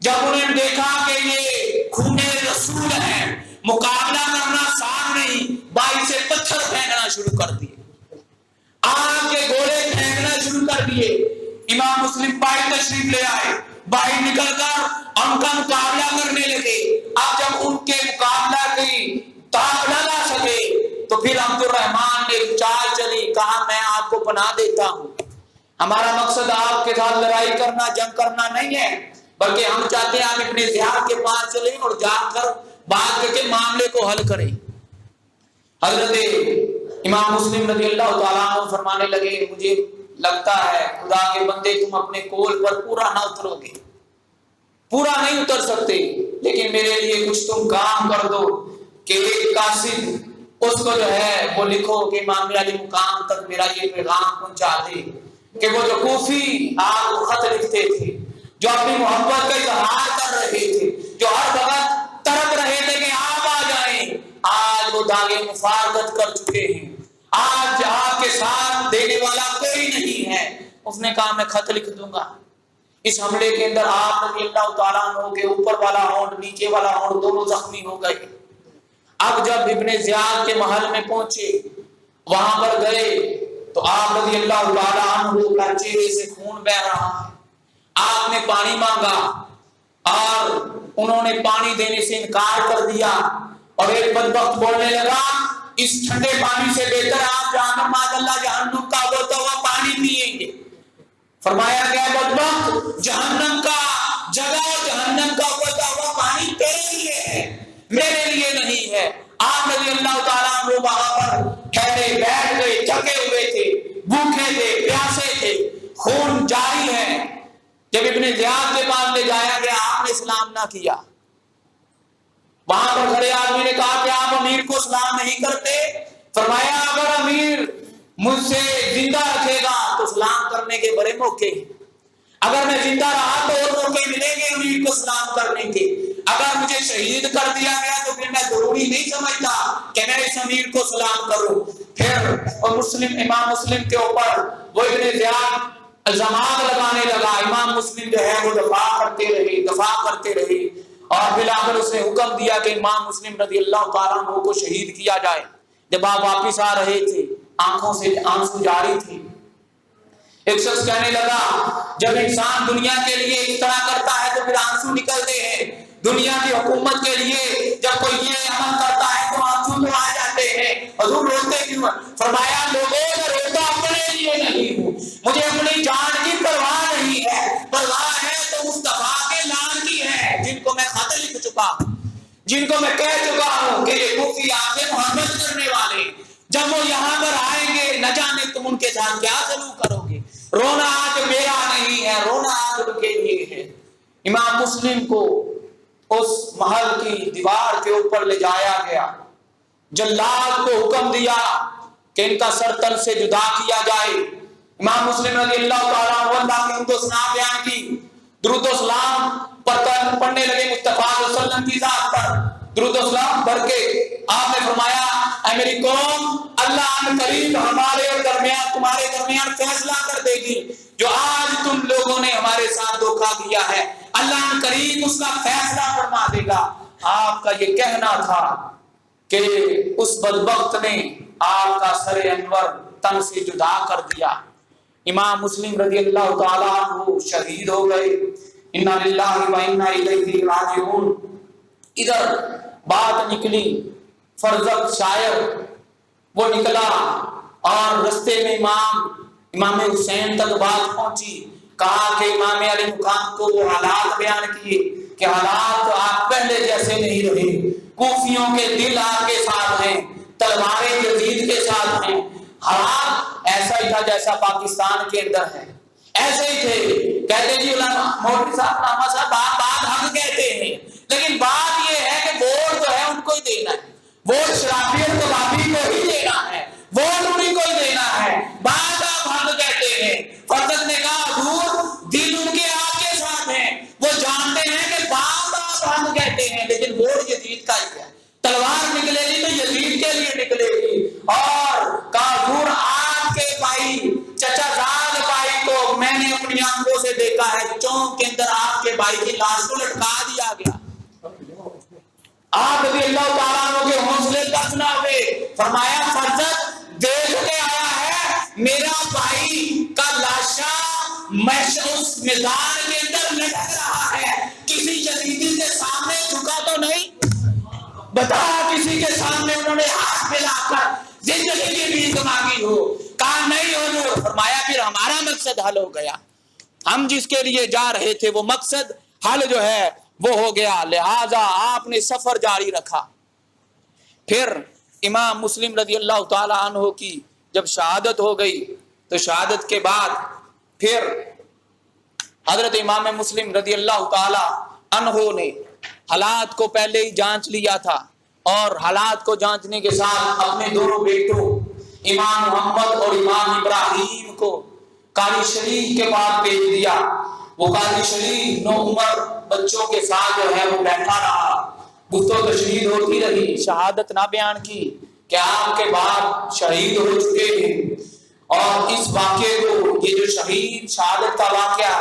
جب انہوں نے دیکھا کہ یہ خونے رسول ہیں، مقابلہ کرنا صاف نہیں، باہر سے پتھر پھینکنا شروع کر دیے، آگ کے گولے پھینکنا شروع کر دیے۔ امام مسلم باہر تشریف لے آئے، باہر نکل کر ان کا مقابلہ کرنے لگے۔ اب جب ان کے مقابلہ کی تاب نہ لا سکے تو پھر عبد الرحمن نے چال چلی، کہا میں آپ کو پناہ دیتا ہوں، ہمارا مقصد آپ کے ساتھ لڑائی کرنا، جنگ کرنا نہیں ہے، بلکہ ہم چاہتے ہیں آپ ابن زیاد کے پاس چلیں اور جا کر بات کر کے معاملے کو حل کریں۔ حضرت امام مسلم رضی اللہ تعالیٰ عنہ فرمانے لگے مجھے لگتا ہے خدا کے بندے تم اپنے کول پر پورا نہ اترو گے، پورا نہیں اتر سکتے، لیکن میرے لیے کچھ تم کام کر دو کہ ایک قاصد اس کو جو ہے وہ لکھو کہ امام علی مقام تک میرا یہ پیغام پہنچا دے کہ وہ جو کوفی آپ کو خط لکھتے تھے، جو اپنی محبت کا اظہار کر رہے تھے، جو ہر وقت تڑپ رہے تھے کہ آپ آ جائیں، آج وہ داغے مفارقت کر چکے ہیں، آج آپ کے ساتھ دینے والا کوئی نہیں ہے۔ اس نے کہا میں خط لکھ دوں گا۔ اس حملے کے اندر آپ رضی اللہ تعالیٰ عنہ کے اوپر والا ہونٹ نیچے والا ہونٹ دونوں زخمی ہو گئے۔ اب جب ابن زیاد کے محل میں پہنچے، وہاں پر گئے تو آپ رضی اللہ تعالیٰ عنہ کا چہرے سے خون بہ رہا ہے۔ آپ نے پانی مانگا اور انہوں نے پانی دینے سے انکار کر دیا، اور ایک بدبخت بولنے لگا اس ٹھنڈے پانی سے بہتر آپ جہنم معاذ اللہ جہنم کا ابلتا ہوا پانی پیئیں گے۔ فرمایا گیا بدبخت جہنم کا جگہ، جہنم کا ابلتا ہوا پانی تیرے لیے ہے، میرے لیے نہیں ہے۔ آپ رضی اللہ تعالیٰ عنہ وہاں پر ٹھہرے، بیٹھ گئے، تھکے ہوئے تھے، بھوکے تھے، پیاسے تھے، خون جاری ہے۔ جب ابن زیاد کے پاس لے جایا گیا، آپ نے اسلام نہ کیا۔ وہاں پر کھڑے آدمی نے کہا کہ آپ امیر کو اسلام نہیں کرتے؟ فرمایا اگر امیر مجھ سے زندہ رکھے گا تو اسلام کرنے کے بڑے موقع ہیں، اگر میں زندہ رہا تو اور موقع ملیں گے امیر کو اسلام کرنے کے، اگر مجھے شہید کر دیا گیا تو پھر میں ضروری نہیں سمجھتا کہ میں اس امیر کو سلام کروں۔ پھر اور امام مسلم کے اوپر وہ ابن زیاد الزامات لگانے لگا۔ امام مسلم جو ہے وہ دفاع کرتے رہے اور بلاخر اس نے حکم دیا کہ امام مسلم رضی اللہ تعالیٰ عنہ کو شہید کیا جائے۔ جب آپ واپس آ رہے تھے آنکھوں سے آنسو جاری تھی۔ ایک شخص کہنے لگا جب انسان دنیا کے لیے اس طرح کرتا ہے تو پھر آنسو نکلتے ہیں، دنیا کی حکومت کے لیے جب کوئی یہ عمل کرتا ہے تو آنسو تو آ جاتے ہیں، حضور روتے کیوں ہیں؟ فرمایا لوگوں میں روتا اپنے لیے نہیں ہوں، مجھے اپنی جان کی پرواہ نہیں ہے، پرواہ ہے تو مصطفیٰ کے لال کی ہے، جن کو میں خط لکھ چکا ہوں، جن کو میں کہہ چکا ہوں کہ یہ کوفی آپ سے محبت کرنے والے، جب وہ یہاں پر آئیں گے نہ جانے تم ان کے ساتھ کیا سلوک کرو گے۔ رونا آج میرا نہیں ہے، رونا آج ان کے لیے ہے۔ امام مسلم کو اس محل کی دیوار کے اوپر لے جایا گیا، جلاد کو حکم دیا کہ ان کا سر تن سے جدا کیا جائے۔ امام مسلم رضی اللہ تعالیٰ عنہ کی حمد و ثنا بیان کی، درود و سلام پڑھنے لگے مصطفیٰ صلی اللہ علیہ وسلم کی ذات پر، درود و سلام پڑھ کے آپ نے فرمایا اے میری قوم اللہ ان قریب ہمارے اور تمہارے درمیان فیصلہ کر دے گی، جو آج تم لوگوں نے ہمارے ساتھ دھوکہ کیا ہے اللہ ان قریب ٹھیک اس کا فیصلہ فرما دے گا۔ آپ کا یہ کہنا تھا کہ اس بدبخت نے آپ کا سر انور تن سے جدا کر دیا۔ امام مسلم رضی اللہ تعالیٰ عنہ شہید ہو گئے۔ انا للہ و انا الیہ راجعون۔ ادھر بات نکلی فرزند شاعر وہ نکلا اور رستے میں امام حسین تک بات پہنچی، کہا کہ امام علی مقام کو وہ حالات بیان کیے کہ حالات آپ پہلے جیسے نہیں رہے، کوفیوں کے دل آپ کے ساتھ ہیں، تلواریں یزید کے ساتھ ہیں، حالات ایسا ہی تھا جیسا پاکستان کے اندر ہے، ایسے ہی تھے۔ کہتے جی علماء مولوی صاحب نامہ صاحب بات حق کہتے ہیں، لیکن بات یہ ہے کہ ووٹ جو ہے ان کو ہی دینا ہے، ووٹ شرابی اور کبابی کو ہی دینا ہے، ووٹ انہیں کو ہی دینا ہے، بات آپ حق کہتے ہیں۔ فرزند نے کہا حضور دل ان کے آپ کے ساتھ ہیں، وہ جانتے ہیں کہ بات آپ حق کہتے ہیں، لیکن ووٹ یزید کا ہی ہے، تلوار نکلے گی تو یزید کے لیے نکلے گی۔ اور کہا حضور آپ کے بھائی چچا زاد بھائی کو میں نے اپنی آنکھوں سے دیکھا ہے، چونک کے اندر آپ کے بھائی کی لاش کو لٹکا دیا گیا۔ آپ رضی اللہ تعالیٰ عنہ کے حوصلے تک نہ ہوئے، فرمایا فرزند دیکھ کے آیا ہے میرا بھائی کا لاشا اس میدان کے اندر لٹک رہا ہے، کسی یزیدی کے سامنے جھکا تو نہیں؟ بتا کسی کے سامنے انہوں نے ہاتھ ملا کر زندگی کی بھیک مانگی ہو؟ کہا نہیں حضور۔ فرمایا پھر ہمارا مقصد حل ہو گیا، ہم جس کے لیے جا رہے تھے وہ مقصد حل جو ہے وہ ہو گیا، لہذا آپ نے سفر جاری رکھا۔ پھر امام مسلم رضی اللہ تعالی عنہ کی جب شہادت ہو گئی تو شہادت کے بعد پھر حضرت امام مسلم رضی اللہ تعالی عنہ نے حالات کو پہلے ہی جانچ لیا تھا، اور حالات کو جانچنے کے ساتھ اپنے دونوں بیٹوں امام محمد اور امام ابراہیم کو قاضی شریف کے پاس بھیج دیا۔ وہ قاضی شریف نو عمر بچوں کے ساتھ جو ہے وہ بیٹھا رہا، گفت و تشہیر ہوتی رہی، شہادت نہ بیان کی کہ آپ کے باپ شہید ہو چکے ہیں۔ اور اس واقعے کو، یہ جو شہادت کا واقعہ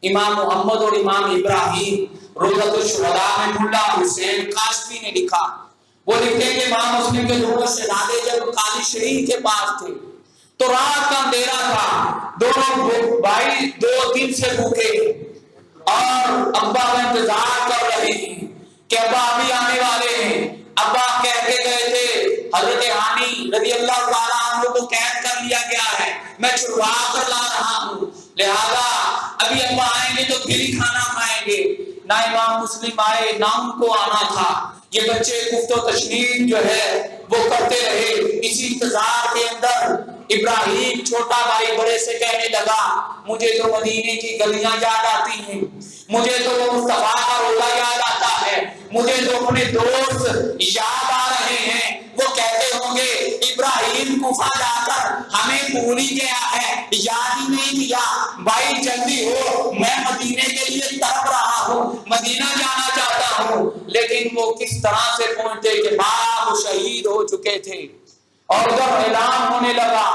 امام محمد اور امام ابراہیم روضۃ الشہداء میں ملا حسین کاشفی نے لکھا۔ وہ لکھتے ہیں کہ امام مسلم کے دونوں شہزادے جب قاضی شریف کے پاس تھے تو رات کا اندھیرا تھا، دونوں بھائی 2 دن سے بھوکے اور ابا کا انتظار کر رہے ہیں کہ ابا ابھی آنے والے ہیں۔ ابا کہہ کے گئے تھے حضرت ہانی رضی اللہ تعالیٰ عنہ کو قید کر لیا گیا ہے، میں چھڑوا کر لا رہا ہوں، لہذا ابھی ابا آئیں گے تو پھر ہی کھانا کھائیں گے۔ نہ امام مسلم آئے نہ ان کو آنا تھا، یہ بچے گفت و تشنید جو ہے وہ کرتے رہے۔ اسی انتظار کے اندر ابراہیم چھوٹا بھائی بڑے سے کہنے لگا مجھے تو مدینے کی گلیاں یاد آتی ہیں، مجھے تو وہ مصطفیٰ کا روضہ یاد آتا ہے، مجھے تو اپنے دوست یاد آ رہے ہیں۔ وہ کہتے ہوں گے ابراہیم کوفہ جا کر ہمیں بھول ہی گیا ہے، یاد ہی نہیں کیا، بھائی جلدی ہو، میں مدینے کے لیے تڑپ رہا ہوں، مدینہ جانا چاہتا ہوں۔ لیکن وہ کس طرح سے پہنچتے کہ باپ شہید ہو چکے تھے، اور جب اعلان ہونے لگا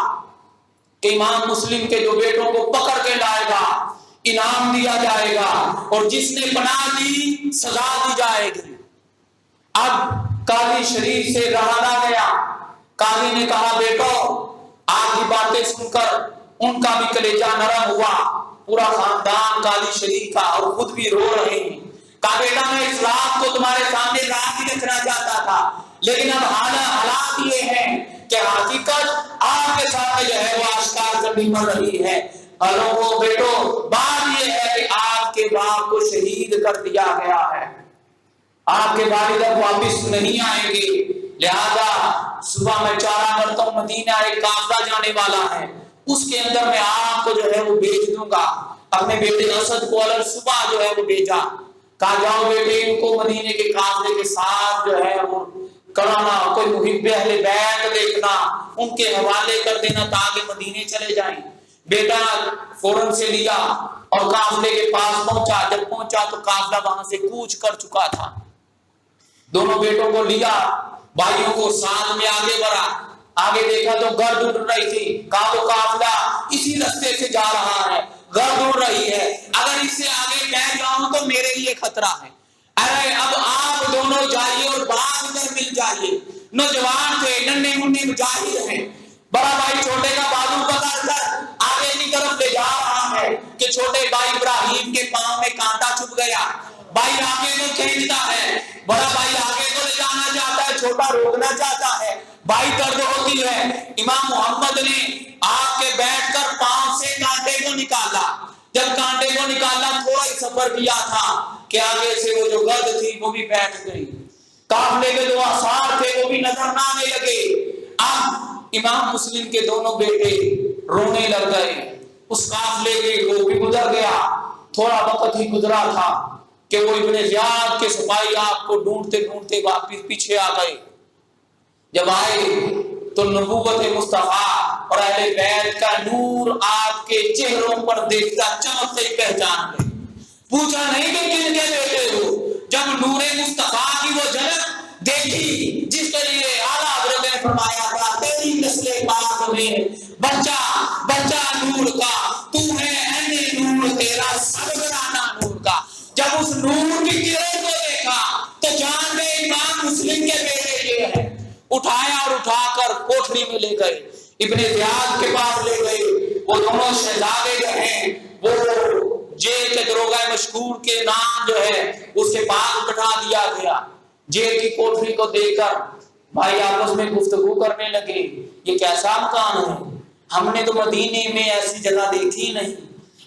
کہ امام مسلم کے جو بیٹوں کو پکڑ کے لائے گا انعام دیا جائے گا، اور جس نے پناہ دی سزا دی جائے گی۔ اب قاضی شریف سے رہا نہ گیا، قاضی نے کہا بیٹو آپ کی باتیں سن کر ان کا بھی کلیجہ نرم ہوا، پورا خاندان قاضی شریف کا، اور خود بھی رو رہے ہیں۔ کہا بیٹا میں اس رات کو تمہارے سامنے رات ہی رکھنا چاہتا تھا، لیکن اب حالات یہ ہیں کہ حقیقت آپ کے سامنے جو ہے وہ آشکار کرنی پڑ رہی ہے۔ لوگوں بیٹو بات یہ ہے کہ آپ کے باپ کو شہید کر دیا گیا ہے، آپ کے والد اب واپس نہیں آئیں گے، لہذا صبح میں چارہ کرتا ہوں، مدینہ ایک قافلہ جانے والا ہے، اس کے اندر میں آپ کو جو ہے وہ بھیج دوں گا۔ اپنے بیٹے اسد کو الگ صبح جو ہے وہ بھیجا، کہا جاؤ بیٹے ان کو مدینے کے قافلے کے ساتھ جو ہے وہ کرانا، کوئی محب اہل بیت دیکھنا، ان کے حوالے کر دینا تاکہ مدینے چلے جائیں۔ بیٹا فوراً سے لیا اور قافلے کے پاس پہنچا، جب پہنچا تو قافلہ وہاں سے کوچ کر چکا تھا۔ دونوں بیٹوں کو لیا، بھائیوں کو ساتھ میں آگے بڑھا، آگے دیکھا تو گرد اڑ رہی تھی، کہا تو قافلہ اسی رستے سے جا رہا ہے، گرد اڑ رہی ہے، اگر اس سے آگے بیٹھ جاؤں تو میرے لیے خطرہ ہے۔ ارے اب آپ دونوں جائیے اور باغ ادھر مل جائیے۔ نوجوان تھے، ننھے منھے مجاہد ہیں، بڑا بھائی چھوٹے کا بازو پکڑ کر آگے کی طرف لے جا رہا ہے کہ چھوٹے بھائی ابراہیم کے پاؤں میں کانٹا چھپ گیا۔ بھائی آگے کو کھینچتا ہے، بڑا بھائی آگے کو لے جانا چاہتا ہے، چھوٹا روکنا چاہتا ہے، بھائی درد ہوتی ہے۔ امام محمد نے آگ کے بیٹھ کر پاؤں سے کانٹے کو نکالا، جب کانٹے کو نکالا تھوڑا ہی سفر کیا تھا کہ آگے سے وہ جو گرد تھی وہ بھی بیٹھ گئی، قافلے کے جو آثار تھے وہ بھی نظر نہ آنے لگے۔ اب امام مسلم کے دونوں بیٹے رونے لگ گئے، اس قافلے کے وہ بھی گزر گیا، تھوڑا وقت ہی گزرا تھا کہ وہ ابن زیاد کے سپاہی آپ کو ڈھونڈتے ڈھونڈتے واپس پیچھے آ گئے۔ جب آئے تو نبوت مصطفیٰ اور اہل بیت کا نور آپ کے چہروں پر دیکھتا چمکتے ہی پہچان گئے۔ پوچھا نہیں کہ کن کے بیٹے ہو، جب نور مصطفیٰ کی وہ جھلک دیکھی جس کے لیے اعلیٰ حضرت نے فرمایا تھا تیری نسل پاک میں بچہ بچہ نور کا، تو ہے اہل نور، تیرا سب گرانا نور کا۔ جب اس نور کی کرن کو دیکھا تو جان گئے امام مسلم کے بیٹے یہ ہیں۔ اٹھایا اور اٹھا کر کوٹھری میں لے گئے، ابن زیاد کے پاس لے گئے۔ وہ دونوں شہزادے جو ہیں وہ جیل کے دروغہ مشکور کے نام جو ہے اس کے پاس بٹھا دیا گیا۔ جیل کی کوٹھری کو دیکھ کر بھائی آپس میں گفتگو کرنے لگے، یہ کیسا مکان ہے، ہم نے تو مدینے میں ایسی جگہ دیکھی نہیں،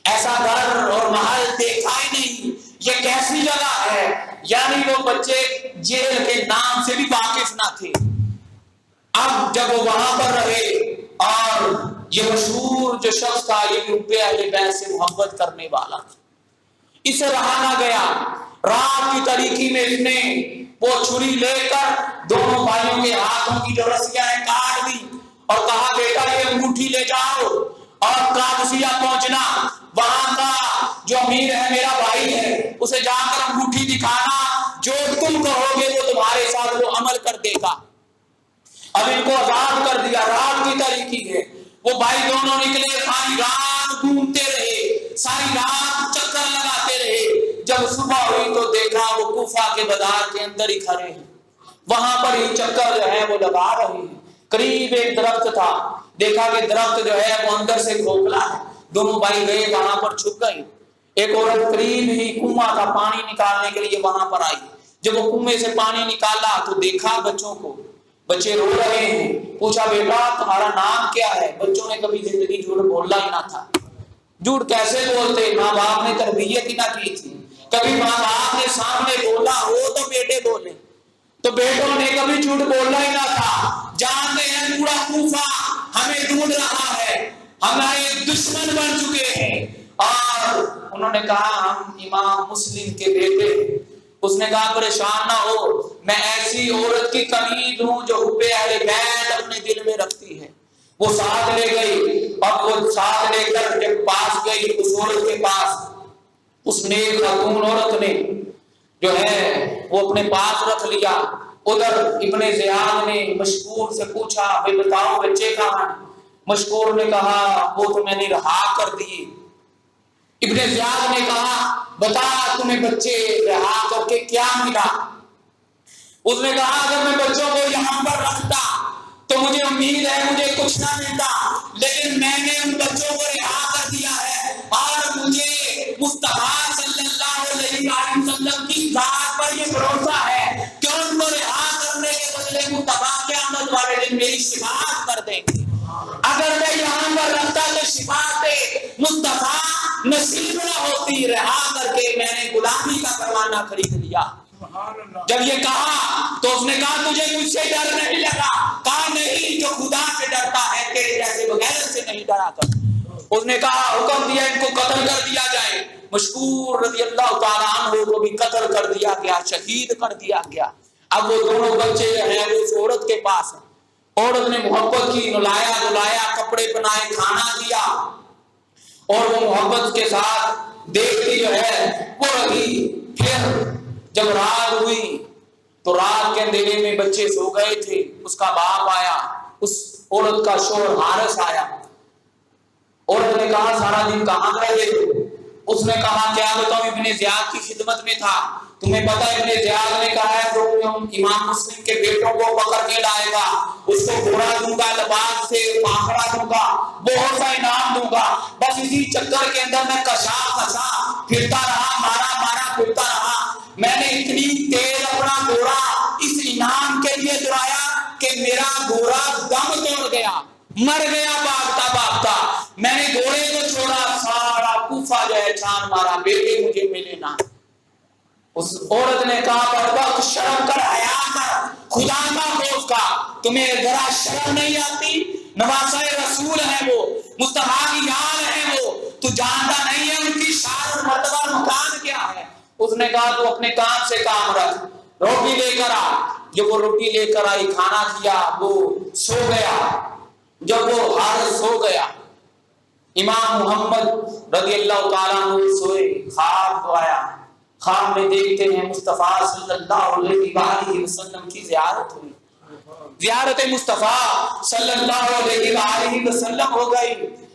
ایسا گھر اور محل دیکھا ہی نہیں، یہ کیسی جگہ ہے۔ یعنی وہ بچے جیل کے نام سے بھی واقف نہ تھے۔ اب جب وہ وہاں پر رہے اور یہ مشہور جو شخص تھا یہ بھی اہل بیت سے محبت کرنے والا تھا، اسے رہا نہ گیا، رات کی تاریکی میں اس نے وہ چھری لے کر دونوں بھائیوں کے ہاتھوں کی جو رسیاں ہیں کاٹ دی اور کہا بیٹا یہ انگوٹھی لے جاؤ اور قادسیہ پہنچنا، وہاں کا جو امیر ہے میرا بھائی ہے اسے جا کر انگوٹھی دکھانا، جو تم کہو گے وہ تمہارے ساتھ وہ عمل کر دے گا۔ اب ان کو آزاد کر دیا، رات کی تاریکی ہے، وہ بھائی دونوں نکلے، ساری رات گھومتے رہے، ساری رات چکر لگاتے رہے۔ جب صبح ہوئی تو دیکھا وہ کوفہ کے بازار کے اندر ہی کھڑے ہیں، وہاں پر ہی چکر جو ہے وہ لگا رہے ہیں۔ قریب ایک درخت تھا، دیکھا کہ درخت جو ہے وہ اندر سے کھوکھلا ہے، دونوں بھائی گئے وہاں پر چھپ گئے۔ ایک عورت قریب ہی کنواں تھا، پانی نکالنے کے لیے وہاں پر آئی، جب وہ کنویں سے پانی نکالا تو دیکھا بچوں کو، بچے رو رہے ہیں۔ پوچھا بیٹا تمہارا نام کیا ہے؟ بچوں نے کبھی زندگی جھوٹ بولنا ہی نہ تھا، جھوٹ کیسے بولتے، ماں باپ نے تربیت ہی نہ کی تھی، کبھی ماں باپ نے سامنے بولا ہو تو بیٹے بولے، تو بیٹوں نے کبھی جھوٹ بولنا ہی نہ تھا۔ جانتے ہیں پورا کوفہ ہمیں ڈھونڈ رہا ہے، ہمارے دشمن بن چکے ہیں، اور انہوں نے کہا ہم امام مسلم کے بیٹے ہیں۔ اس نے کہا پریشان نہ ہو، میں ایسی عورت کی کنیز ہوں جو حب اہل بیت اپنے دل میں رکھتی ہے۔ وہ ساتھ لے گئی اور وہ ساتھ لے کر جب پاس گئی اس عورت کے پاس، اس نیک خاتون عورت نے جو ہے وہ اپنے پاس رکھ لیا۔ ادھر ابن زیاد نے مشکور سے پوچھا بھائی بتاؤ بچے کہاں ہیں؟ مشکور نے کہا وہ تو میں نے رہا کر دیے۔ ابن زیاد نے کہا بتا تمہیں بچے رہا کر کے کیا ملا؟ اس نے کہا اگر میں بچوں کو یہاں پر رکھتا تو مجھے امید ہے مجھے کچھ نہ ملتا، لیکن میں نے ان بچوں کو رہا کر دیا ہے اور مجھے مصطفیٰ صلی اللہ علیہ وسلم کی ذات پر یہ بھروسہ ہے کہ ان کو رہا کرنے کے بدلے مصطفیٰ قیامت والے دن میری شفاعت کر دیں گے۔ اگر میں یہاں پر رکھتا تو شفاعت مصطفیٰ نصیب نہ ہوتی، رہا کر کے میں نے غلامی کا پروانہ خرید لیا۔ جب یہ کہا تو اس نے کہا تجھے مجھ سے ڈر نہیں لگا؟ کہا نہیں، جو خدا سے ڈرتا ہے تیرے جیسے بغیر سے نہیں ڈرا کر۔ اس نے کہا حکم دیا ان کو قتل کر دیا جائے۔ مشکور رضی اللہ تعالیٰ عنہ کو بھی قتل کر دیا گیا، شہید کر دیا گیا۔ اب وہ دونوں بچے ہیں وہ اس عورت کے پاس ہیں، عورت نے محبت کی، نلایا دلایا، کپڑے پہنائے، کھانا دیا، اور وہ محبت کے ساتھ دیکھتی جو ہے وہ رہی۔ پھر جب رات ہوئی تو رات کے اندھیرے میں بچے سو گئے تھے، اس کا باپ آیا، اس عورت کا شوہر حارث آیا، عورت نے کہا سارا دن کہاں رہے تھے؟ اس نے کہا کیا بتاؤں ابن زیاد کی خدمت میں تھا۔ تمہیں پتہ ہے ابن زیاد نے کہا ہے جو امام مسلم کے بیٹوں کو پکڑ کے لائے گا اس کو گھوڑا دوں گا، لباس سے آخرا دوں گا، بہت سا انعام دوں گا۔ بس اسی چکر کے اندر میں کشا پھرتا رہا، مارا پھرتا رہا۔ میں نے اتنی تیز اپنا گھوڑا اس انعام کے لیے دوڑایا کہ میرا گھوڑا دم توڑ گیا، مر گیا بھاگتا بھاگتا۔ میں نے گھوڑے کو چھوڑا، سارا کوفہ جو ہے چھان مارا، بیٹے مجھے ملے نہ۔ اس عورت نے کہا بدبخت، شرم کر، حیا کر، خدا کا خوف کا، تمہیں ذرا شرم نہیں آتی؟ نواسہ رسول ہے وہ، مصطفیٰ کی یار ہے وہ، تو جانتا نہیں ہے ان کی شان مرتبہ مکان کیا ہے؟ اس نے کہا تو اپنے کام سے کام رکھ، روٹی لے کر آ۔ جب وہ روٹی لے کر آئی، کھانا کیا، وہ سو گیا۔ جب وہ حارث سو گیا، امام محمد رضی اللہ تعالیٰ عنہ سوئے، خواب آیا۔ خواب میں دیکھتے ہیں مصطفیٰ صلی اللہ علیہ وآلہ وسلم کی زیارت ہوئی، زیارت مصطفیٰ صلی اللہ علیہ وآلہ وسلم ہو گئی۔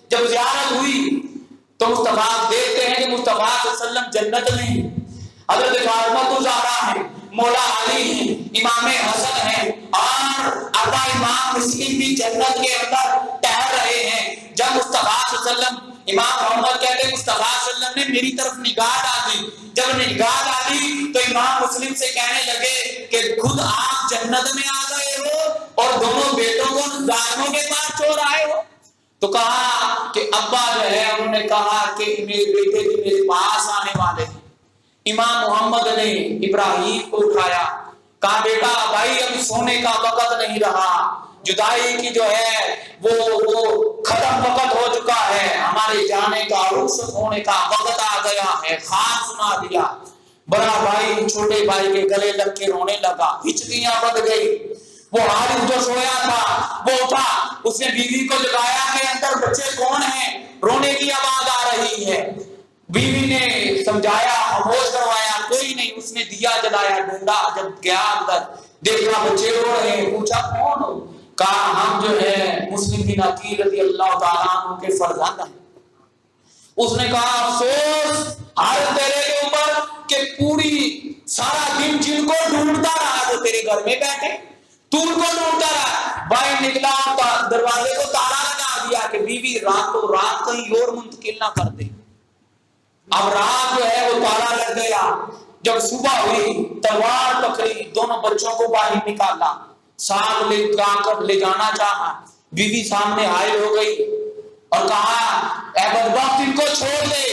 جب زیارت ہوئی تو مصطفیٰ دیکھتے ہیں کہ مصطفیٰ صلی اللہ علیہ وسلم جنت میں ہیں، حضرت فاطمہ الزہرا ہیں، مولا علی ہیں، امام حسن ہیں، اور اربع امام مسلم بھی جنت کے اندر ٹہل رہے ہیں۔ جب مصطفیٰ صلی اللہ علیہ وسلم، امام محمد کہتے ہیں مصطفیٰ صلی اللہ علیہ وسلم نے میری طرف نگاہ ڈالی۔ جب نگاہ ڈالی تو امام مسلم سے کہنے لگے کہ خود آپ جنت میں آ گئے ہو اور دونوں بیٹوں کو ظالموں کے پاس چھوڑ آئے ہو؟ تو کہا کہ ابا جو ہے انہوں نے کہا کہ میرے بیٹے بھی میرے پاس آنے والے ہیں۔ امام محمد نے ابراہیم کو اٹھایا، کہا بیٹا بھائی اب سونے کا وقت نہیں رہا، جدائی کی جو ہے وہ ختم وقت ہو چکا ہے، ہمارے جانے کا، رخصت ہونے کا وقت آ گیا ہے۔ خواب سنا دیا۔ بڑا بھائی چھوٹے بھائی کے گلے لگ کے رونے لگا، ہچکیاں بڑھ گئی۔ وہ حارث جو سویا تھا وہ اٹھا، اس نے بیوی کو جگایا کہ اندر بچے کون ہیں، رونے کی آواز آ رہی ہے۔ بیوی نے سمجھایا، خاموش کروایا، کوئی نہیں۔ اس نے دیا جلایا، ڈھونڈا، جب گیا اندر دیکھا بچے رو رہے ہیں، پوچھا کون ہو؟ کہا ہم جو ہے مسلم بن عقیل رضی اللہ تعالیٰ عنہ کے فرزند ہیں۔ اس نے کہا افسوس حالت تیرے کے اوپر کہ پوری سارا دن جن کو ڈھونڈتا رہا وہ تیرے گھر میں بیٹھے، تو ان کو ڈھونڈتا رہا۔ بھائی نکلا اور دروازے کو تالا لگا دیا کہ بیوی راتوں رات کہیں اور منتقل نہ کر دے۔ اب رات جو ہے وہ تالا لگ گیا۔ جب صبح ہوئی تلوار پکڑی، دونوں بچوں کو باہر نکالا، ساتھ لے جا کر لے جانا چاہا۔ بیوی سامنے حائل ہو گئی اور کہا اے بدبخت ان کو چھوڑ دے،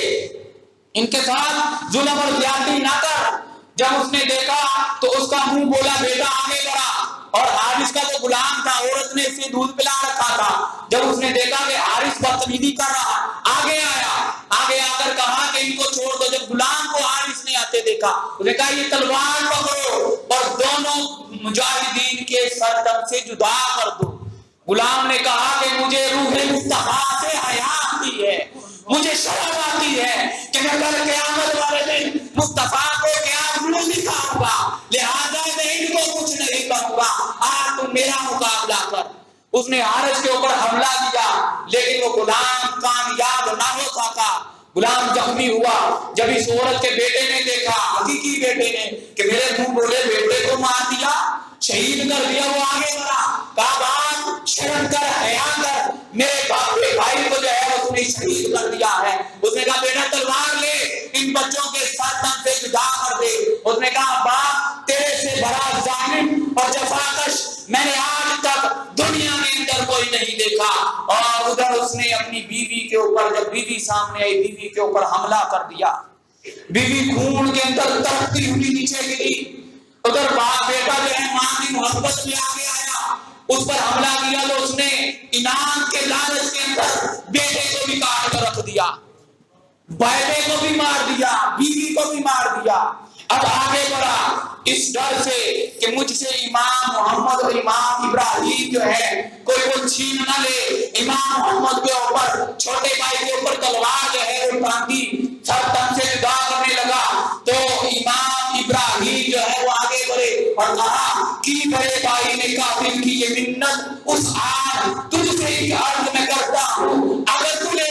ان کے ساتھ ظلم اور زیادتی نہ کر۔ جب اس نے دیکھا تو اس کا منہ بولا بیٹا آگے بڑھا، اور حارث کا جو غلام تھا عورت نے اسے دودھ پلا رکھا تھا، جب اس نے دیکھا کہ حارث بدتمیزی کر رہا آگے آیا، آگے آ کر کہا کہ ان کو چھوڑ دو۔ جب غلام کو حارث نے آتے دیکھا اس نے کہا یہ تلوار پکڑو اور دونوں مجاہدین کے سر دم سے جدا کر دو۔ غلام نے کہا کہ مجھے روح مصطفیٰ سے حیا آتی ہے، مجھے شرم آتی ہے کہ میں کل قیامت والے دن مصطفیٰ کو کیا ظلم دکھاؤں گا، لہذا میں ان کو کچھ نہیں کروں گا، آج تم میرا مقابلہ کر۔ اس نے حارث کے اوپر حملہ کیا لیکن وہ غلام کامیاب نہ ہو سکا، غلام زخمی ہوا۔ جب اس عورت کے بیٹے نے دیکھا، حقیقی بیٹے نے، کہ میرے منہ بولے بیٹے کو مار دیا، شہید کر دیا، وہ آگے بڑھا، کہا باپ شرم کر، حیا کر، میرے باپ کے بھائی کو جو ہے اس نے شہید کر دیا ہے۔ اس نے کہا بیٹا تلوار لے، ان بچوں کے سر تن سے جدا کر دے۔ اس نے کہا باپ تیرے سے بڑا ظالم اور جفاکش میں نے آج تک دنیا میں اندر کوئی نہیں دیکھا۔ اور ادھر اس نے اپنی بیوی کے اوپر، جب بیوی سامنے آئی بیوی کے اوپر حملہ کر دیا، بیوی خون کے اندر تڑپتی ہوئی نیچے گری۔ ادھر باپ بیٹا جو ہے ماں کی محبت میں آگے آیا، اس پر حملہ کیا تو اس نے انعام کے لالچ کے اندر بیٹے کو بھی کاٹ کر رکھ دیا، بیٹے کو بھی مار دیا، بیوی کو بھی مار دیا۔ اب آگے بڑھا اس ڈر سے کہ مجھ سے امام محمد اور امام ابراہیم جو ہے کوئی وہ چھین نہ لے۔ امام محمد کے اوپر، چھوٹے بھائی کے اوپر تلوار جو ہے وہ باندھی، سر تن سے جدا کرنے لگا تو امام ابراہیم جو ہے وہ آگے بڑھے اور کہا کہ بڑے بھائی نے کافر کی یہ منت اس آن تجھ سے ہی عرض میں کرتا ہوں، اگر تو لے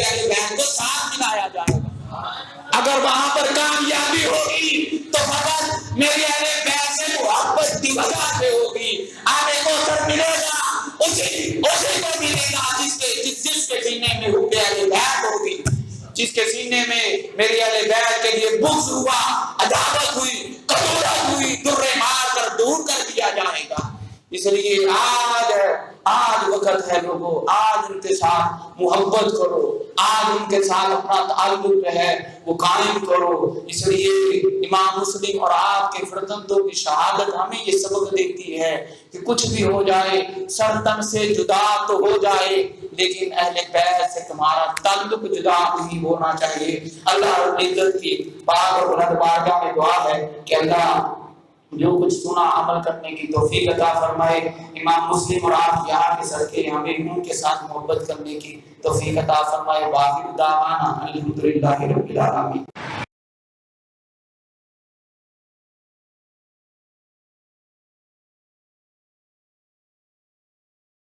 اہل بیت کو ساتھ ملایا جائے گا۔ اگر وہاں پر کامیابی ہوگی تو فقط میری اہل بیت سے محبت کی وجہ سے ہوگی۔ آب کوثر ملے گا اسی کو ملے گا جس کے سینے میں حب اہل بیت ہوگی، جس کے سینے میں میری اہل بیت کے لیے بغض ہوا، عداوت ہوئی، کدورت ہوئی، درے مار کر دور کر دیا جائے گا۔ اس لیے آج وقت ہے لوگوں، آج ان کے ساتھ محبت کرو، آج ان کے ساتھ اپنا تعلق جو ہے وہ قائم کرو۔ اس لیے امام مسلم اور آپ کے فرزندوں کی شہادت ہمیں یہ سبق دیتی ہے کہ کچھ بھی ہو جائے، سر تن سے جدا تو ہو جائے لیکن اہل بیت سے تمہارا تعلق جدا نہیں ہونا چاہیے۔ اللہ رب العزت کی پاک اور بلند بارگاہ میں دعا ہے کہ اللہ جو کچھ سنا عمل کرنے کی توفیق عطا فرمائے۔ امام مسلم اور آپ یہاں کے صدقے ہمیں ان کے ساتھ محبت کرنے کی توفیق عطا فرمائے۔ وآخر دعوانا الحمدللہ رب العالمین۔